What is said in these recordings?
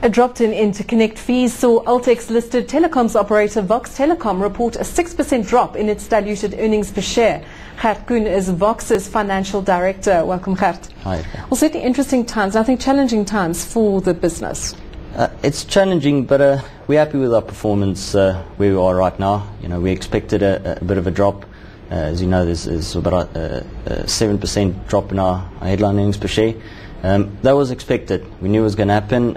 A drop in interconnect fees saw Altex-listed telecoms operator Vox Telecom report a 6% drop in its diluted earnings per share. Gert Koen is Vox's financial director. Welcome, Gert. Hi. Well, certainly interesting times, I think challenging times for the business. It's challenging, but we're happy with our performance where we are right now. You know, we expected a bit of a drop. As you know, there's about a 7% drop in our headline earnings per share. That was expected. We knew it was going to happen.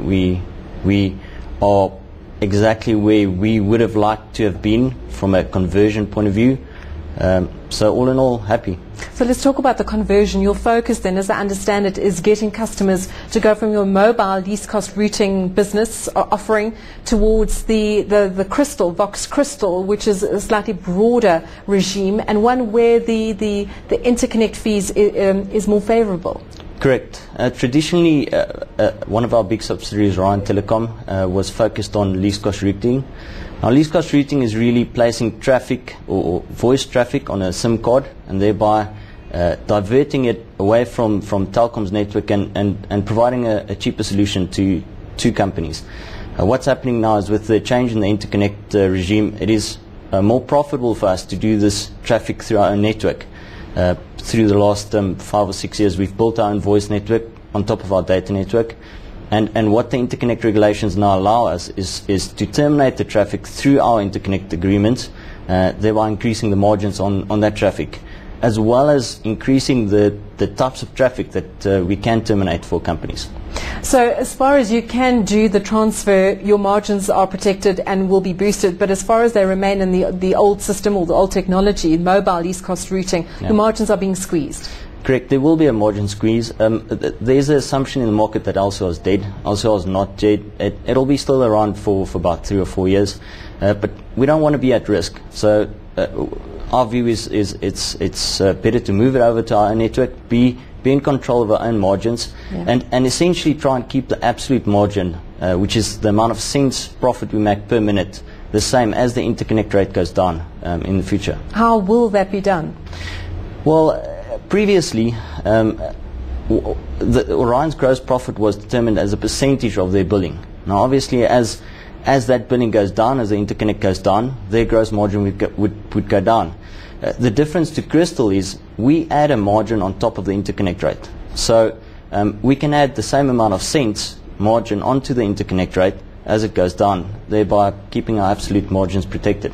We are exactly where we would have liked to have been from a conversion point of view. So all in all, happy. So let's talk about the conversion. Your focus then, as I understand it, is getting customers to go from your mobile least cost routing business offering towards the Crystal, Vox Crystal, which is a slightly broader regime and one where the interconnect fees is more favorable. Correct. Traditionally, one of our big subsidiaries, Ryan Telecom, was focused on least cost routing. Now, least cost routing is really placing traffic or voice traffic on a SIM card and thereby diverting it away from Telkom's network and providing a cheaper solution to companies. What's happening now is with the change in the interconnect regime, it is more profitable for us to do this traffic through our own network. Through the last 5 or 6 years, we've built our own voice network on top of our data network. And what the interconnect regulations now allow us is to terminate the traffic through our interconnect agreements, thereby increasing the margins on that traffic, as well as increasing the types of traffic that we can terminate for companies. So as far as you can do the transfer, your margins are protected and will be boosted, but as far as they remain in the old system or the old technology, mobile least cost routing, the margins are being squeezed. Correct. There will be a margin squeeze. There's an assumption in the market that LCR is dead. LCR is not dead. It'll be still around for about 3 or 4 years, but we don't want to be at risk. So our view is it's better to move it over to our own network, be in control of our own margins, and essentially try and keep the absolute margin, which is the amount of cents profit we make per minute, the same as the interconnect rate goes down in the future. How will that be done? Well, previously, Orion's gross profit was determined as a percentage of their billing. Now, obviously, as that billing goes down, as the interconnect goes down, their gross margin would go down. The difference to Crystal is we add a margin on top of the interconnect rate. So we can add the same amount of cents margin onto the interconnect rate as it goes down, thereby keeping our absolute margins protected.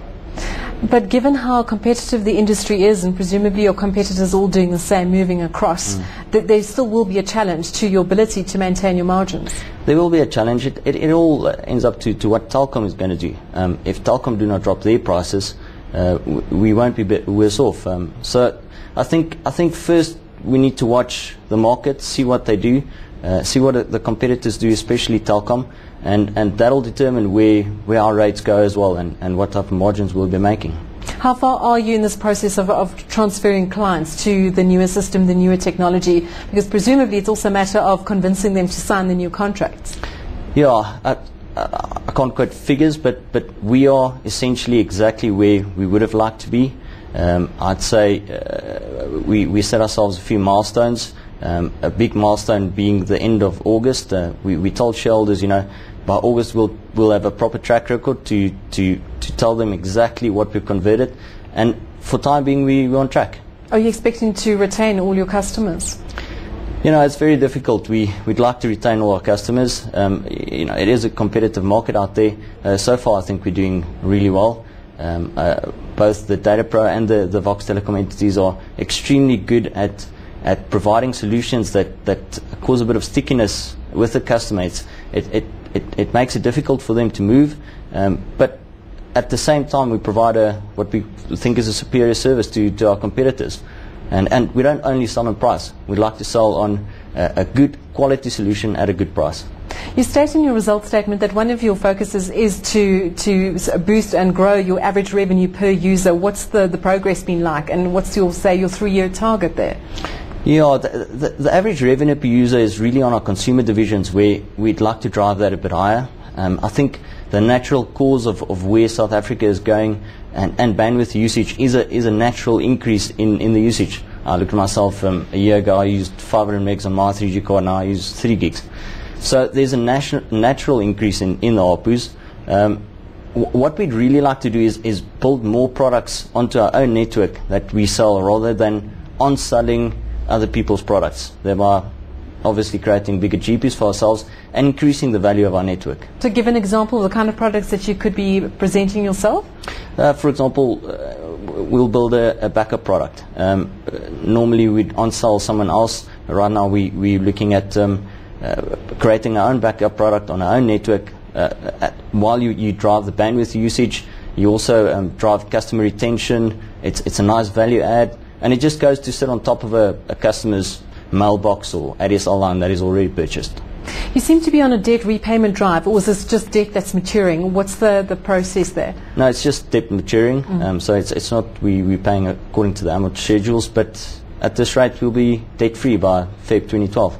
But given how competitive the industry is, and presumably your competitors all doing the same, moving across, that there still will be a challenge to your ability to maintain your margins. There will be a challenge. It all ends up to what Telkom is going to do. If Telkom do not drop their prices, we won't be worse off. So I think first we need to watch the market, see what they do, see what the competitors do, especially Telkom, and that'll determine where our rates go as well, and what type of margins we'll be making. How far are you in this process of transferring clients to the newer system, the newer technology? Because presumably it's also a matter of convincing them to sign the new contracts. Yeah, I can't quote figures, but we are essentially exactly where we would have liked to be. I'd say we set ourselves a few milestones. A big milestone being the end of August. We told shareholders, you know, by August we'll have a proper track record to tell them exactly what we've converted, and for time being we're on track. Are you expecting to retain all your customers? You know, it's very difficult. We'd like to retain all our customers. You know, it is a competitive market out there. So far, I think we're doing really well. Both the DataPro and the Vox Telecom entities are extremely good at providing solutions that cause a bit of stickiness with the customer. It makes it difficult for them to move, but at the same time we provide what we think is a superior service to our competitors. And we don't only sell on price. We'd like to sell on a good quality solution at a good price. You state in your results statement that one of your focuses is to boost and grow your average revenue per user. What's the progress been like, and what's your 3-year target there? Yeah, the average revenue per user is really on our consumer divisions, where we'd like to drive that a bit higher. I think the natural cause of where South Africa is going and bandwidth usage is a natural increase in the usage. I looked at myself a year ago, I used 500 megs on my 3G card, now I use 3 gigs. So there's a natural increase in the ARPUs. What we'd really like to do is build more products onto our own network that we sell, rather than on selling other people's products, thereby obviously creating bigger GPs for ourselves and increasing the value of our network. To give an example of the kind of products that you could be presenting yourself? For example, we'll build a backup product. Normally we'd on-sell someone else. Right now we're looking at creating our own backup product on our own network. While you drive the bandwidth usage, you also drive customer retention. It's a nice value add, and it just goes to sit on top of a customer's mailbox or ADSL line that is already purchased. You seem to be on a debt repayment drive, or is this just debt that's maturing? What's the process there? No, it's just debt maturing. So it's not we're paying according to the amort schedules, but at this rate we'll be debt free by Feb 2012.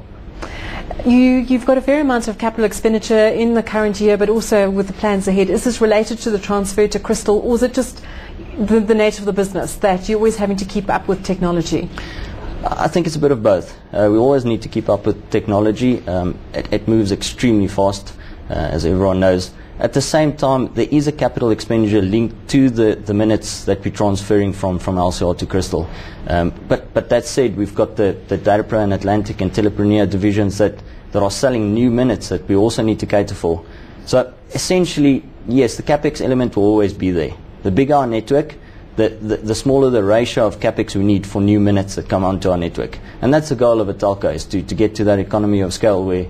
You've got a fair amount of capital expenditure in the current year, but also with the plans ahead. Is this related to the transfer to Crystal, or is it just the nature of the business that you're always having to keep up with technology? I think it's a bit of both. We always need to keep up with technology. It moves extremely fast, as everyone knows. At the same time, there is a capital expenditure linked to the minutes that we're transferring from LCR to Crystal. But that said, we've got the DataPro and Atlantic and Telepreneur divisions that are selling new minutes that we also need to cater for. So essentially, yes, the capex element will always be there. The bigger our network, the smaller the ratio of capex we need for new minutes that come onto our network. And that's the goal of a telco, is to get to that economy of scale where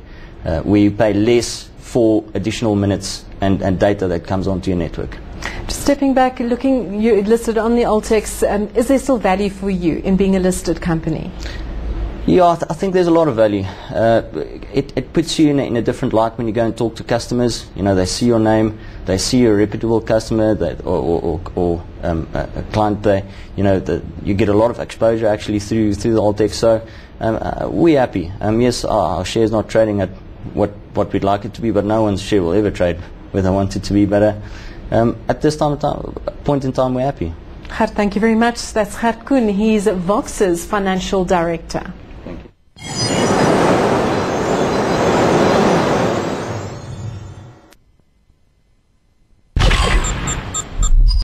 we pay less for additional minutes and data that comes onto your network. Just stepping back, looking, you're listed on the Altex, is there still value for you in being a listed company? Yeah, I think there's a lot of value. It puts you in a different light when you go and talk to customers. You know, they see your name, they see you're a reputable customer, or a client. You get a lot of exposure actually through the Altex. So we're happy. Yes, our share's not trading at what we'd like it to be, but no one's share will ever trade where they want it to be. But at this point in time, we're happy. Gert, thank you very much. That's Gert Koen. He's Vox's Financial Director.